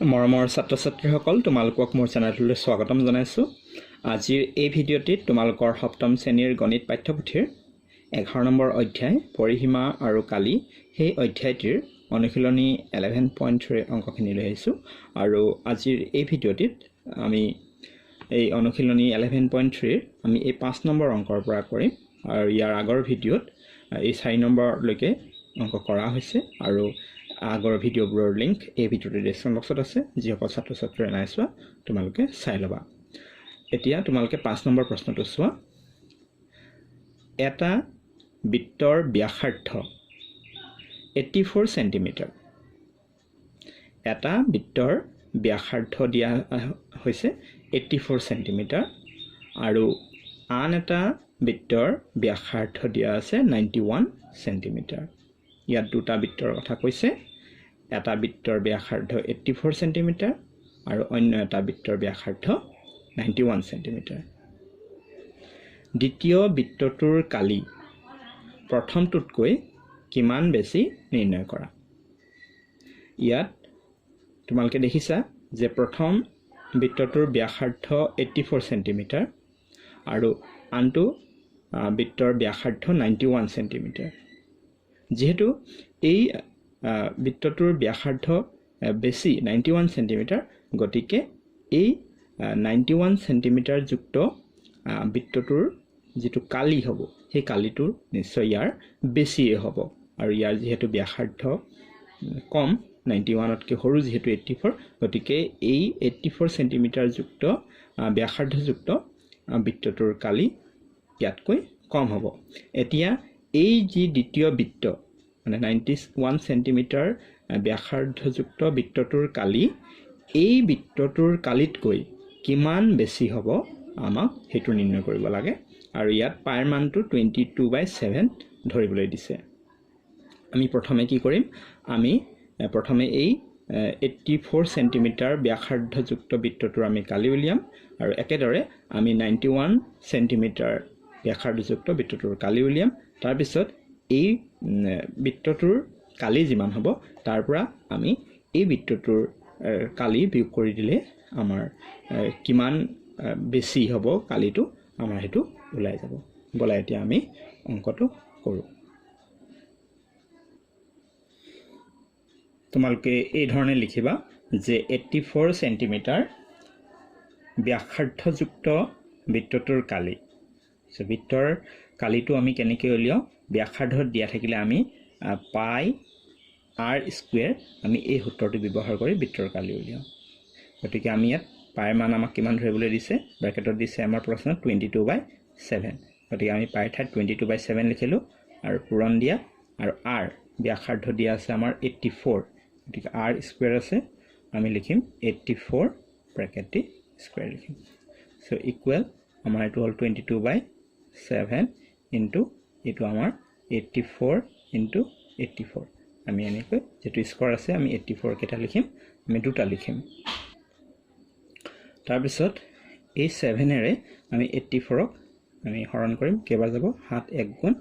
মৰমৰ ছাত্ৰ ছাত্ৰীসকল তোমালোকক মোৰ চেনেললৈ স্বাগতম জনাইছো। আজিৰ এই ভিডিঅ'টিত তোমালোকৰ সপ্তম শ্ৰেণীৰ গণিত পাঠ্যপুথিৰ 11 নম্বৰ অধ্যায় পৰিসীমা আৰু কালি সেই অধ্যায়টিৰ অনুশীলনী 11.3 অংকখিনি লৈ আহিছো আৰু আজিৰ এই ভিডিঅ'টিত আমি এই অনুশীলনী 11.3 আমি এই 5 নম্বৰ অংকৰ পৰা কৰিম আৰু ইয়াৰ আগৰ ভিডিঅ'ত এই 4 নম্বৰলৈকে অংক কৰা হৈছে আৰু আগৰ ভিডিঅ'বোৰৰ লিংক এই ভিডিঅ'ৰ ডেছক্ৰিপশ্যন বক্সত আছে। যিসকল ছাত্ৰ ছাত্ৰীয়ে নাই চোৱা তোমালোকে চাই ল'বা। এতিয়া তোমালোকে 5 নম্বৰ প্ৰশ্নটো চোৱা। এটা বৃত্তৰ ব্যাসাৰ্ধ 84 সেন্টিমিটাৰ। এটা বৃত্তৰ ব্যাসাৰ্ধ দিয়া হৈছে 84 সেন্টিমিটাৰ আৰু আন এটা বৃত্তৰ ব্যাসাৰ্ধ দিয়া আছে 91 সেন্টিমিটাৰ। ইয়াত দুটা বৃত্তৰ কথা কৈছে। এটা বৃত্তৰ ব্যাসাৰ্ধ 84 সেন্টিমিটাৰ আৰু অন্য এটা বৃত্তৰ ব্যাসাৰ্ধ 91 সেন্টিমিটাৰ। দ্বিতীয় বৃত্তটোৰ কালি প্ৰথমটোতকৈ কিমান বেছি নিৰ্ণয় কৰা। ইয়াত তোমালোকে দেখিছা যে প্ৰথম বৃত্তটোৰ ব্যাসাৰ্ধ 84 সেন্টিমিটাৰ আৰু আনটো বৃত্তৰ ব্যাসাৰ্ধ 91 সেন্টিমিটাৰ। যেহেতু এই বৃত্তটোৰ ব্যাসাৰ্ধ বেছি 91 সেন্টিমিটাৰ, গতিকে এই 91 সেন্টিমিটাৰ যুক্ত বৃত্তটোৰ যিটো কালি হ'ব সেই কালিটোৰ নিশ্চয় ইয়াৰ বেছিয়ে হ'ব আৰু ইয়াৰ যিহেতু ব্যাসাৰ্ধ কম 91তকৈ সৰু যিহেতু 84, গতিকে এই 84 সেন্টিমিটাৰ যুক্ত ব্যাসাৰ্ধযুক্ত বৃত্তটোৰ কালি ইয়াতকৈ কম হ'ব। এতিয়া এই যি দ্বিতীয় বৃত্ত মানে 91 সেন্টিমিটাৰ ব্যাসাৰ্ধযুক্ত বৃত্তটোৰ কালি এই বৃত্তটোৰ কালিতকৈ কিমান বেছি হ'ব আমাক সেইটো নিৰ্ণয় কৰিব লাগে আৰু ইয়াত পাইৰ মানটো 22/7 ধৰিবলৈ দিছে। আমি প্ৰথমে কি কৰিম, আমি প্ৰথমে এই 84 সেন্টিমিটাৰ ব্যাসাৰ্ধযুক্ত বৃত্তটোৰ আমি কালি উলিয়াম আৰু একেদৰে আমি 91 সেন্টিমিটাৰ ব্যাসাৰ্ধযুক্ত বৃত্তটোৰ কালি উলিয়াম। তাৰপিছত এই বৃত্তটোৰ কালি যিমান হ'ব তাৰ পৰা আমি এই বৃত্তটোৰ কালি বিয়োগ কৰি দিলে আমাৰ কিমান বেছি হ'ব কালিটো আমাৰ সেইটো ওলাই যাব। বলা এতিয়া আমি অংকটো কৰোঁ। তোমালোকে এই ধৰণে লিখিবা যে 84 সেন্টিমিটাৰ ব্যাসাৰ্ধযুক্ত বৃত্তটোৰ কালি। বৃত্তৰ কালিটো আমি কেনেকৈ উলিয়াওঁ, ব্যাসাৰ্ধত দিয়া থাকিলে আমি পাই r স্কুৱেৰ আমি এই সূত্ৰটো ব্যৱহাৰ কৰি বৃত্তৰ কালি উলিয়াওঁ। গতিকে আমি ইয়াত পাইৰ মান আমাক কিমান ধৰিবলৈ দিছে, ব্ৰেকেটত দিছে আমাৰ প্ৰশ্নত 22/7। গতিকে আমি পাইৰ ঠাইত 22/7 লিখিলোঁ আৰু পূৰণ দিয়া আৰু r ব্যাসাৰ্ধ দিয়া আছে আমাৰ 84, গতিকে r স্কুৱেৰ আছে আমি লিখিম 84 ব্ৰেকেট দি স্কুৱেৰ লিখিম। চ' ইকুৱেল আমাৰ এইটো হ'ল 22/7 ইনটু এইটো আমাৰ 84 ইনটু 84। আমি এনেকৈ যেটো স্কোৱাৰ আছে আমি 84 কেইটা লিখিম, আমি দুটা লিখিম। তাৰপিছত এই 7এৰে আমি 84ক আমি হৰণ কৰিম, কেইবাৰ যাব 7 1 গুণ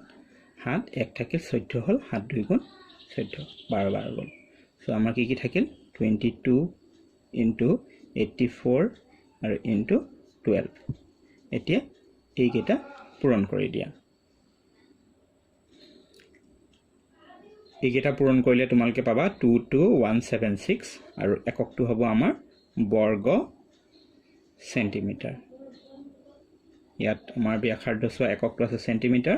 7 1 থাকিল 14 হ'ল, 7 2 গুণ 14 12 গ'ল। চ' আমাৰ কি থাকিল 22 ইনটু 84 আৰু ইনটু 12। এতিয়া এইকেইটা পূৰণ কৰি দিয়া। এইকেইটা পূৰণ কৰিলে তোমালোকে পাবা 22176 আৰু এককটো হ'ব আমাৰ বৰ্গ সেন্টিমিটাৰ। ইয়াত আমাৰ ব্যাসাৰ্ধ চোৱা এককটো আছে সেন্টিমিটাৰ,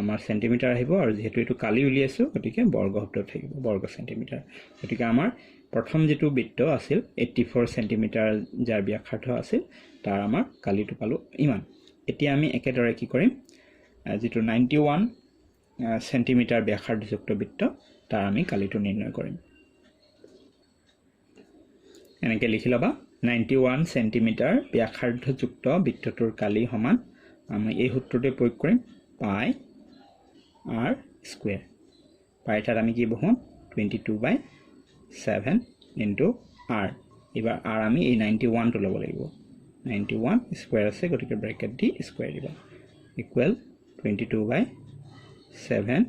আমাৰ সেন্টিমিটাৰ আহিব আৰু যিহেতু এইটো কালি উলিয়াইছোঁ গতিকে বৰ্গ শব্দ থাকিব বৰ্গ সেন্টিমিটাৰ। গতিকে আমাৰ প্ৰথম যিটো বৃত্ত আছিল 84 সেন্টিমিটাৰ যাৰ ব্যাসাৰ্ধ আছিল তাৰ আমাৰ কালিটো পালোঁ ইমান। এতিয়া আমি একেদৰে কি কৰিম, যিটো 91 সেন্টিমিটাৰ ব্যাসাৰ্ধযুক্ত বৃত্ত তাৰ আমি কালিটো নিৰ্ণয় কৰিম। এনেকৈ লিখি ল'বা 91 সেন্টিমিটাৰ ব্যাসাৰ্ধযুক্ত বৃত্তটোৰ কালি সমান আমি এই সূত্ৰটোৱে প্ৰয়োগ কৰিম পাই r স্কুৱেৰ। পাই তাত আমি কি বহুৱাম 22/7 ইনটু r। এইবাৰ r আমি এই 91টো ল'ব লাগিব, 91 স্কুৱেৰ আছে গতিকে ব্ৰেকেট দি স্কুৱেৰ দিবা ইকুৱেল 22/7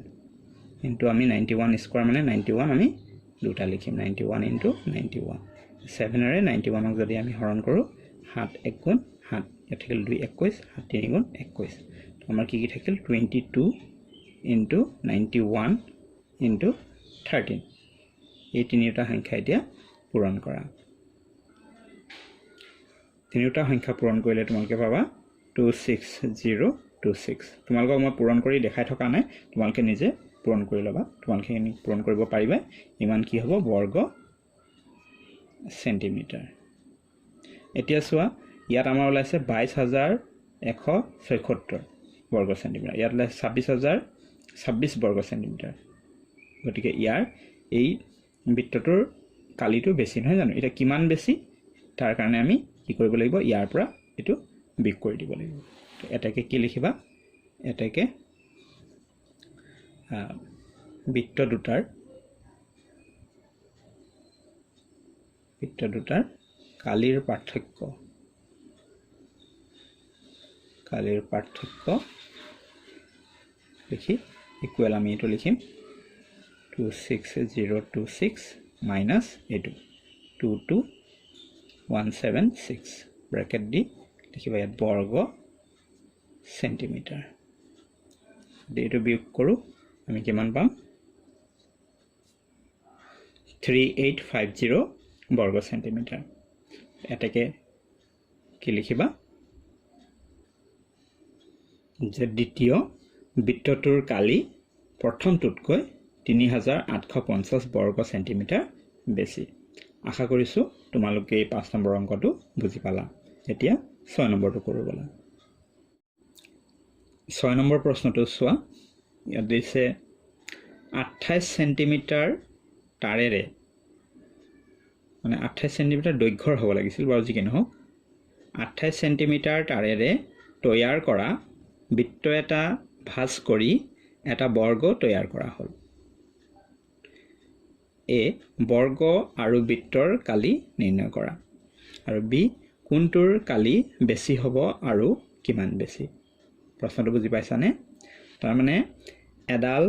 ইনটু আমি 91 স্কুৱেৰ মানে 91 আমি দুটা লিখিম 91 ইনটু 91 7 ৰে 91ক যদি আমি হৰণ কৰোঁ 7 1 গুণ 7 ইয়াত থাকিল 2 21 7 3 গুণ 21 তো আমাৰ কি থাকিল 22 into 91 into 13 এই তিনিটা সংখ্যা এতিয়া পূৰণ কৰা তিনিটা সংখ্যা পূৰণ কৰিলে তোমালোকে পাবা 26026 তোমালোকক মই পূৰণ কৰি দেখাই থকা নাই তোমালোকে নিজে পূৰণ কৰি ল'বা তোমালোকে পূৰণ কৰিব পাৰিবা ইমান কি হ'ব বৰ্গ সেন্টিমিটাৰ এতিয়া চোৱা ইয়াত আমাৰ ওলাইছে 22176 বৰ্গ সেন্টিমিটাৰ ইয়াত ওলাইছে 26026 বৰ্গ সেন্টিমিটাৰ গতিকে ইয়াৰ এই বৃত্তটোৰ কালিটো বেছি নহয় জানো এটা কিমান বেছি তাৰ কাৰণে আমি কি কৰিব লাগিব ইয়াৰ পৰা এটো বিক কৰি দিব লাগিব এটাকে কি লিখিবা এটাকে বৃত্ত দুটাৰ কালিৰ পাৰ্থক্য লিখি ইকুৱেল আমি এটো লিখিম 26026 minus 22176 ব্ৰেকেট দি লিখিবা ইয়াত বৰ্গ সেন্টিমিটাৰ এইটো বিয়োগ কৰোঁ আমি কিমান পাম 3850 বৰ্গ সেন্টিমিটাৰ এটাকে কি লিখিবা যে দ্বিতীয় বৃত্তটোৰ কালি প্ৰথমটোতকৈ 3850 বৰ্গ সেন্টিমিটাৰ বেছি আশা কৰিছো তোমালোকে এই 5 নম্বৰ অংকটো বুজি পালা এতিয়া 6 নম্বৰটো কৰো বলা 6 নম্বৰ প্ৰশ্নটো চোৱা ইয়াত দিছে 28 সেন্টিমিটাৰ তাৰেৰে মানে 28 সেন্টিমিটাৰ দৈৰ্ঘ্যৰ হ'ব লাগিছিল বাৰু যি কি নহওক 28 সেন্টিমিটাৰ তাৰেৰে তৈয়াৰ কৰা বৃত্ত এটা ভাঁজ কৰি এটা বৰ্গ তৈয়াৰ কৰা হ'ল এ বৰ্গ আৰু বৃত্তৰ কালি নিৰ্ণয় কৰা আৰু বি কোনটোৰ কালি বেছি হ'ব আৰু কিমান বেছি প্ৰশ্নটো বুজি পাইছানে তাৰ মানে এডাল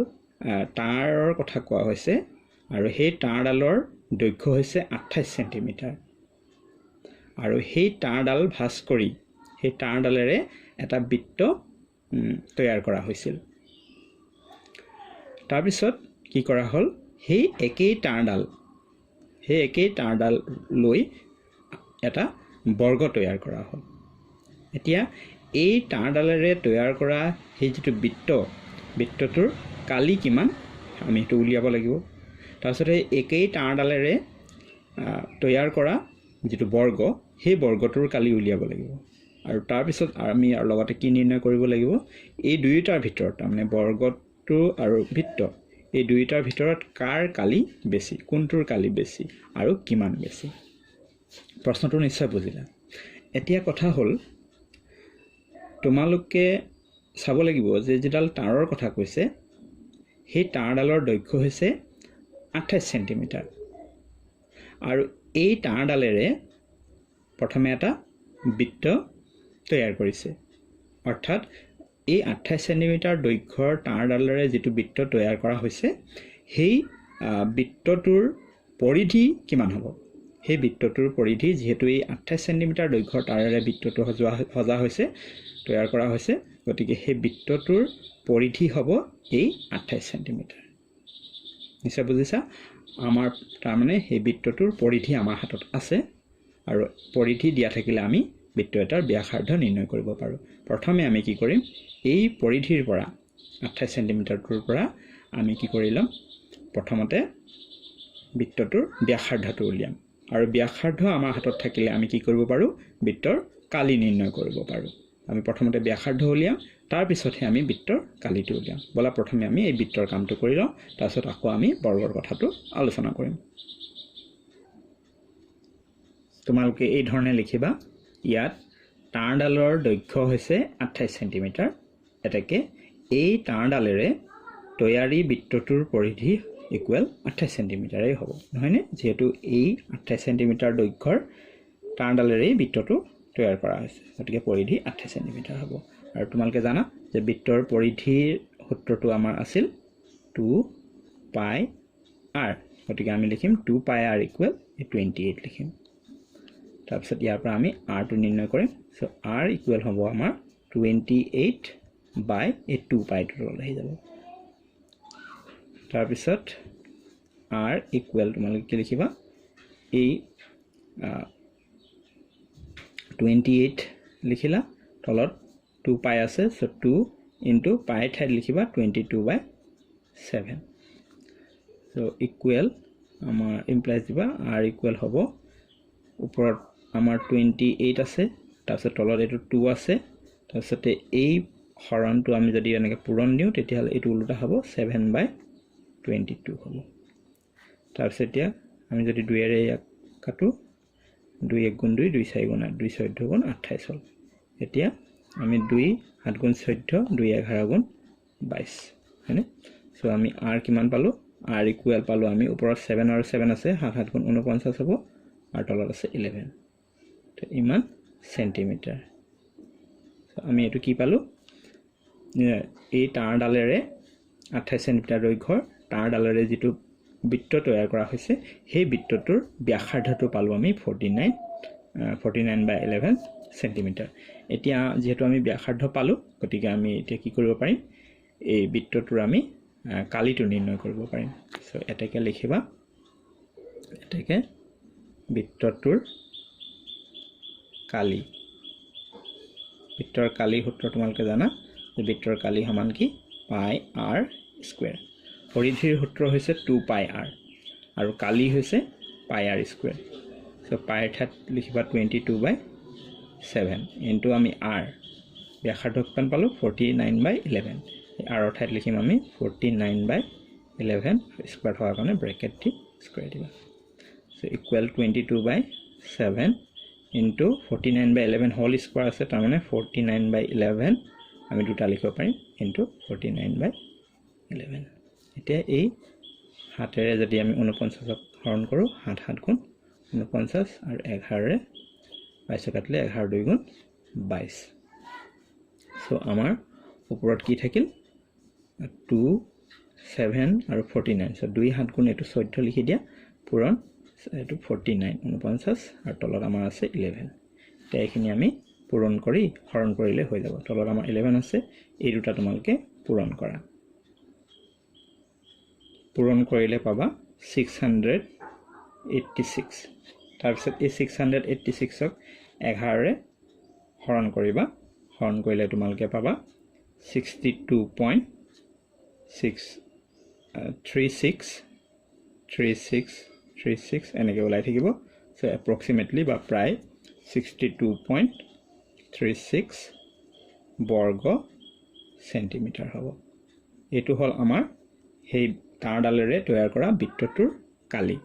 তাৰৰ কথা কোৱা হৈছে আৰু সেই তাৰডালৰ দৈৰ্ঘ্য হৈছে 28 সেন্টিমিটাৰ আৰু সেই তাৰডাল ভাঁজ কৰি সেই তাৰডালেৰে এটা বৃত্ত তৈয়াৰ কৰা হৈছিল তাৰ পিছত কি কৰা হ'ল সেই একেই তাৰডাল লৈ এটা বৰ্গ তৈয়াৰ কৰা হ'ল এতিয়া এই তাৰডালেৰে তৈয়াৰ কৰা সেই যেটো বৃত্তটোৰ কালি কিমান আমি এটো উলিয়াব লাগিব তাৰপিছত এই একেই তাৰডালেৰে তৈয়াৰ কৰা যেটো বৰ্গ সেই বৰ্গটোৰ কালি উলিয়াব লাগিব আৰু তাৰ পিছত আমি আৰু লগতে কি নিৰ্ণয় কৰিব লাগিব এই দুইটাৰ ভিতৰত মানে বৰ্গটো আৰু বৃত্ত এই দুইটাৰ ভিতৰত কাৰ কালি বেছি কোনটোৰ কালি বেছি আৰু কিমান বেছি প্ৰশ্নটো নিশ্চয় বুজিলা এতিয়া কথা হ'ল তোমালোকে চাব লাগিব যে যেডাল তাৰৰ কথা কৈছে সেই তাৰডালৰ দৈৰ্ঘ্য হৈছে 28 সেন্টিমিটাৰ আৰু এই তাৰডালেৰে প্ৰথমে এটা বৃত্ত তৈয়াৰ কৰিছে অৰ্থাৎ এই 28 সেন্টিমিটাৰ দৈৰ্ঘ্যৰ তাৰডালেৰে যেটো বৃত্ত তৈয়াৰ কৰা হৈছে সেই বৃত্তটোৰ পৰিধি কিমান হ'ব সেই বৃত্তটোৰ পৰিধি যেহেতু এই 28 সেন্টিমিটাৰ দৈৰ্ঘ্যৰ তাৰেৰে বৃত্তটো সজা হৈছে তৈয়াৰ কৰা হৈছে গতিকে সেই বৃত্তটোৰ পৰিধি হ'ব এই 28 সেন্টিমিটাৰ নিশ্চয় বুজিছা আমাৰ তাৰ মানে সেই বৃত্তটোৰ পৰিধি আমাৰ হাতত আছে আৰু পৰিধি দিয়া থাকিলে আমি বৃত্ত এটাৰ ব্যাসাৰ্ধ নিৰ্ণয় কৰিব পাৰো প্ৰথমে আমি কি কৰিম এই পৰিধিৰ পৰা 28 সেন্টিমিটাৰটোৰ পৰা আমি কি কৰিলাম প্ৰথমতে বৃত্তটোৰ ব্যাসাৰ্ধটো উলিয়াম আৰু ব্যাসাৰ্ধ আমাৰ হাতত থাকিলে আমি কি কৰিব পাৰো বৃত্তৰ কালি নিৰ্ণয় কৰিব পাৰো আমি প্ৰথমতে ব্যাসাৰ্ধ উলিয়াম তাৰ পিছতহে আমি বৃত্তৰ কালিটো উলিয়াম বলা প্ৰথমে আমি এই বৃত্তৰ কামটো কৰি লওঁ তাৰ পিছত আকৌ আমি বৰ্গৰ কথাটো আলোচনা কৰিম তোমালোকে এই ধৰণে লিখিবা ইয়াত তাৰডালৰ দৈৰ্ঘ্য হৈছে 28 সেন্টিমিটাৰ এটাকে এই তাৰডালেৰে তৈয়াৰী বৃত্তটোৰ পৰিধি ইকুৱেল 28 সেন্টিমিটাৰেই হ'ব নহয়নে যেহেতু এই 28 সেন্টিমিটাৰ দৈৰ্ঘ্যৰ তাৰডালেৰে বৃত্তটো তৈয়াৰ কৰা হৈছে গতিকে পৰিধি 28 সেন্টিমিটাৰ হ'ব আৰু তোমালোকে জানা যে বৃত্তৰ পৰিধিৰ সূত্ৰটো আমাৰ আছিল 2 পাই r গতিকে আমি লিখিম 2 পাই r ইকুৱেল 28 লিখিম তাৰপিছত ইয়াৰ পৰা আমি r টো নিৰ্ণয় কৰিম সো r ইকুৱেল হ'ব আমাৰ 28 বাই এই 2 পাই টো তললৈ আহি যাব তাৰপিছত r ইকুৱেল তোমালোকে কি লিখিবা এই 28 লিখিলা তলত 2 পাই আছে সো 2 ইনটু পাই ঠাইত লিখিবা 22/7 সো ইকুৱেল আমাৰ ইমপ্লাইজ দিবা r ইকুৱেল হ'ব ওপৰত আমাৰ 28 আছে তাৰপিছত তলত এটো 2 আছে তাৰপিছত এই হৰণটো আমি যদি এনেকৈ পূৰণ দিও তেতিয়া হলে এটো উল্টা হ'ব 7/22 হ'ব তাৰপিছত এতিয়া আমি যদি 2 এৰে কাটো 2 1 গুণ 2 2 4 গুণ 8 2 14 গুণ 28 হ'ল এতিয়া আমি 2 7 গুণ 14 2 11 গুণ 22 হয়নে সো আমি r কিমান পালো r ইকুৱেল পালো আমি ওপৰত 7 আৰু 7 আছে 7 7 গুণ 49 হ'ব আৰু তলত আছে 11 তো ইমান সেন্টিমিটাৰ সো আমি এটো কি পালো এই তাঁৰডালেৰে 28 সেন্টিমিটাৰ দৈৰ্ঘ্যৰ তাঁৰডালেৰে যেটো বৃত্ত তৈয়াৰ কৰা হৈছে সেই বৃত্তটোৰ ব্যাসাৰ্ধটো পালো আমি 49/11 সেন্টিমিটাৰ এতিয়া যেহেতু আমি ব্যাসাৰ্ধ পালো গতিকে আমি এতিয়া কি কৰিব পাৰিম এই বৃত্তটোৰ আমি কালিটো নিৰ্ণয় কৰিব পাৰিম সো এটাকে লিখিবা এটাকে বৃত্তটোৰ কালি বৃত্তৰ কালি সূত্ৰ তোমালোকে জানা যে বৃত্তৰ কালি সমান কি পাই r স্কয়াৰ পৰিধিৰ সূত্ৰ হৈছে 2 পাই r আৰু কালি হৈছে পাই r স্কয়াৰ সো পাই ঠাইত লিখিবা 22/7 ইনটু আমি r ব্যাসাৰ্ধ কিমান পালো 49/11 r ঠাইত লিখিম আমি 49/11 স্কয়াৰ হোৱাৰ কাৰণে ব্ৰেকেট দি স্কয়াৰ দিবা so equal 22/7 into 49/11 whole square আছে তাৰ মানে 49/11 আমি দুটা লিখিব পাৰিম ইনটু 49/11 এতিয়া এই হাতেৰে যদি আমি 49ক হৰণ কৰো 7 7 গুণ 49 আৰু 11 ৰে 22 কাটলে 11 2 গুণ 22 সো আমাৰ ওপৰত কি থাকিল 2 7 আৰু 49 সো 2 7 গুণ এটো 14 লিখি দিয়া পূৰণ এটো 49 49 আৰু তলত আমাৰ আছে 11 তে এখিনি আমি পূৰণ কৰি হৰণ কৰিলে হৈ যাব তলত আমাৰ 11 আছে এই দুটা তোমালকে পূৰণ কৰা পূৰণ কৰিলে পাবা 686 তাৰপিছত এই 686ক 11 ৰে হৰণ কৰিবা হৰণ কৰিলে তোমালকে পাবা 62.36 এনেকৈ ওলাই থাকিব সো এপ্ৰক্সিমেটলি বা প্ৰায় 62.36 বৰ্গ সেন্টিমিটাৰ হ'ব এটো হল আমাৰ সেই তাঁৰডালেৰে তৈয়াৰ কৰা বৃত্তটোৰ কালি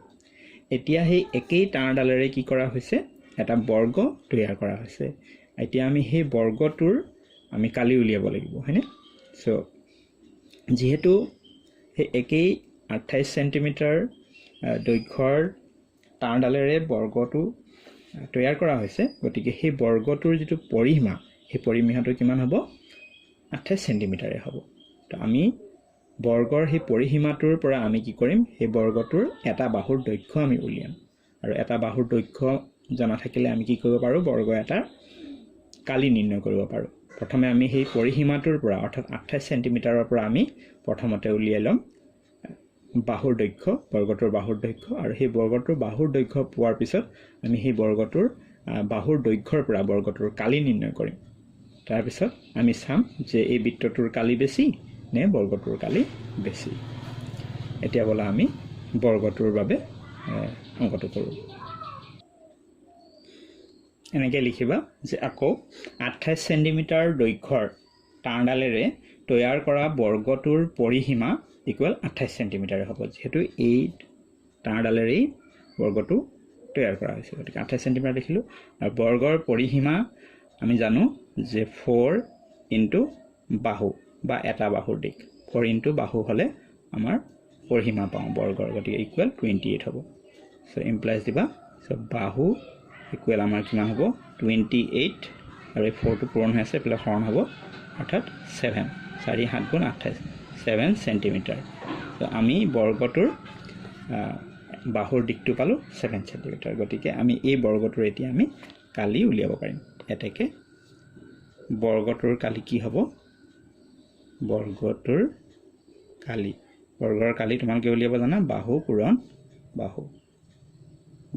এতিয়া সেই একেই তাঁৰডালেৰে কি কৰা হৈছে এটা বৰ্গ তৈয়াৰ কৰা হৈছে এতিয়া আমি সেই বৰ্গটোৰ আমি কালি উলিয়াব লাগিব হয়নে সো যেহেতু সেই একেই 28 সেন্টিমিটাৰ দৈৰ্ঘ্যৰ তাঁৰডালেৰে বৰ্গটো তৈয়াৰ কৰা হৈছে গতিকে সেই বৰ্গটোৰ যেটো পৰিসীমা সেই পৰিসীমাটো কিমান হ'ব 28 সেন্টিমিটাৰে হ'ব তো আমি বৰ্গৰ সেই পৰিসীমাটোৰ পৰা আমি কি কৰিম সেই বৰ্গটোৰ এটা বাহুৰ দৈৰ্ঘ্য আমি উলিয়াম আৰু এটা বাহুৰ দৈৰ্ঘ্য জানা থাকিলে আমি কি কৰিব পাৰো বৰ্গ এটা কালি নিৰ্ণয় কৰিব পাৰো প্ৰথমে আমি সেই পৰিসীমাটোৰ পৰা অৰ্থাৎ 28 সেন্টিমিটাৰৰ পৰা আমি প্ৰথমতে উলিয়াই লম বাহুৰ দৈৰ্ঘ্য বৰ্গটোৰ বাহুৰ দৈৰ্ঘ্য আৰু সেই বৰ্গটোৰ বাহুৰ দৈৰ্ঘ্য পোৱাৰ পিছত আমি সেই বৰ্গটোৰ বাহুৰ দৈৰ্ঘ্যৰ পৰা বৰ্গটোৰ কালি নিৰ্ণয় কৰিম তাৰ পিছত আমি চাম যে এই বৃত্তটোৰ কালি বেছি নে বৰ্গটোৰ কালি বেছি এতিয়া বলা আমি বৰ্গটোৰ বাবে অংকটো কৰো এনেকৈ লিখিবা যে আকৌ 28 সেন্টিমিটাৰ দৈৰ্ঘ্যৰ তাঁৰডালেৰে তৈয়াৰ কৰা বৰ্গটোৰ পৰিসীমা ইকুৱেল 28 সেন্টিমিটাৰ হ'ব যেহেতু এই তাঁৰডালেৰে বৰ্গটো তৈয়াৰ কৰা হৈছে গতিকে 28 সেন্টিমিটাৰ দেখিলো আৰু বৰ্গৰ পৰিসীমা আমি জানো যে 4 ইনটু বাহু বা এটা বাহুৰ দিক 4 ইনটু বাহু হলে আমাৰ পৰিসীমা পাওঁ বৰ্গৰ গতিকে ইকুৱেল 28 হ'ব সো ইমপ্লাইজ দিবা সো বাহু ইকুৱেল আমাৰ কিমান হ'ব 28 আৰু এই 4 টো পূৰণ হৈ আছে প্লাস হৰণ হ'ব অৰ্থাৎ 7 4 7 গুণ 28 7 সেন্টিমিটাৰ তো আমি বৰ্গটোৰ বাহুৰ দিকটো পালোঁ 7 সেন্টিমিটাৰ গতিকে আমি এই বৰ্গটোৰ এতিয়া আমি কালি উলিয়াব পাৰিম এতেকে বৰ্গটোৰ কালি কি হ'ব বৰ্গটোৰ কালি বৰ্গৰ কালি তোমালোকে উলিয়াব জানা বাহু পূৰণ বাহু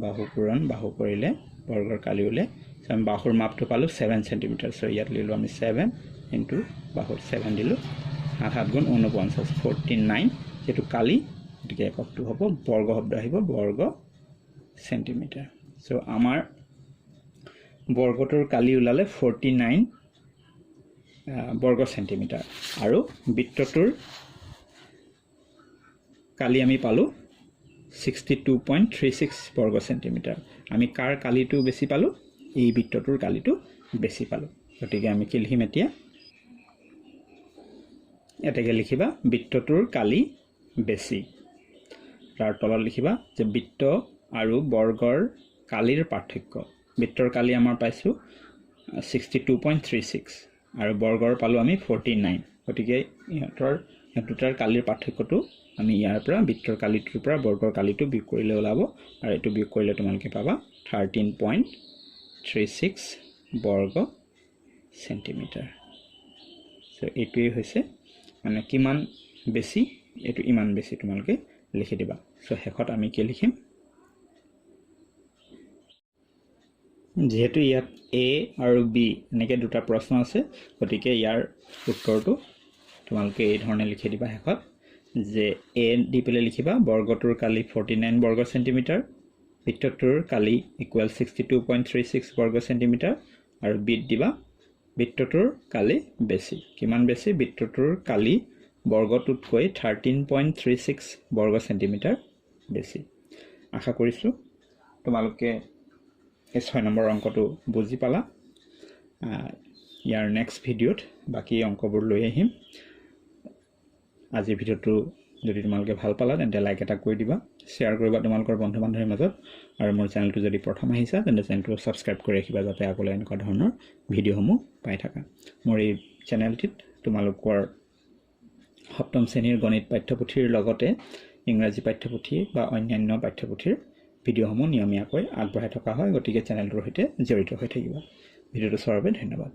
বাহু পূৰণ বাহু কৰিলে বৰ্গৰ কালি উলিয়াই আমি বাহুৰ মাপটো পালোঁ 7 সেন্টিমিটাৰ সো ইয়াত লিলো আমি 7 ইনটু বাহুৰ 7 দিলোঁ 7 গুণ 49 49 যেটো কালি গতিকে এককটো হ'ব বৰ্গ শব্দ আহিব বৰ্গ সেন্টিমিটাৰ সো আমাৰ বৰ্গটোৰ কালি ওলালে 49 বৰ্গ সেন্টিমিটাৰ আৰু বৃত্তটোৰ কালি আমি পালোঁ 62.36 বৰ্গ সেন্টিমিটাৰ আমি কাৰ কালিটো বেছি পালোঁ এই বৃত্তটোৰ কালিটো বেছি পালোঁ গতিকে আমি কি লিখিম এতিয়া এতেকে লিখিবা বৃত্তটোৰ কালি বেছি তাৰ তলত লিখিবা যে বৃত্ত আৰু বৰ্গৰ কালিৰ পাৰ্থক্য বৃত্তৰ কালি আমাৰ পাইছো 62.36 আৰু বৰ্গৰ পালো আমি 49 গতিকে ইহঁতৰ দুটাৰ কালিৰ পাৰ্থক্যটো আমি ইয়াৰ পৰা বৃত্তৰ কালিটোৰ পৰা বৰ্গৰ কালিটো বিয়োগ কৰিলে ওলাব আৰু এটো বিয়োগ কৰিলে তোমালোকে পাবা 13.36 বৰ্গ সেন্টিমিটাৰ সো এইটোই হৈছে মানে কিমান বেছি এটো ইমান বেছি তোমালোকে লিখি দিবা সো হেকত আমি কি লিখিম যেহেতু ইয়াত a আৰু b এনেকে দুটা প্ৰশ্ন আছে গতিকে ইয়াৰ উত্তৰটো তোমালোকে এই ধৰণে লিখি দিবা হেকত যে a দি পেলে লিখিবা বৰ্গটোৰ কালি 49 বৰ্গ সেন্টিমিটাৰ বৃত্তটোৰ কালি ইকুৱেল 62.36 বৰ্গ সেন্টিমিটাৰ আৰু b দিবা বৃত্তটোৰ কালি বেছি কিমান বেছি বৃত্তটোৰ কালি বৰ্গটোতকৈ 13.36 বৰ্গ সেন্টিমিটাৰ বেছি আশা কৰিছো তোমালোকে এই 6 নম্বৰ অংকটো বুজি পালা ইয়াৰ নেক্সট ভিডিঅ'ত বাকি অংকবোৰ লৈ আহিম আজি ভিডিঅ'টো যদি তোমালোকে ভাল পালা তেন্তে লাইক এটা কৰি দিবা শেয়াৰ কৰিবা তোমালোকৰ বন্ধু বান্ধৱীৰ মাজত আৰু মোৰ চেনেলটো যদি প্ৰথম আহিছা তেন্তে চেনেলটো সাবস্ক্ৰাইব কৰি ৰাখিবা যাতে আগলৈ এনেকুৱা ধৰণৰ ভিডিঅ'সমূহ পাই থাকা মোৰ এই চেনেলটিত তোমালোকৰ সপ্তম শ্ৰেণীৰ গণিত পাঠ্যপুথিৰ লগতে ইংৰাজী পাঠ্যপুথি বা অন্যান্য পাঠ্যপুথিৰ ভিডিঅ'সমূহ নিয়মীয়াকৈ আগবঢ়াই থকা হয় গতিকে চেনেলটোৰ সৈতে জড়িত হৈ থাকিবা ভিডিঅ'টো চোৱাৰ বাবে ধন্যবাদ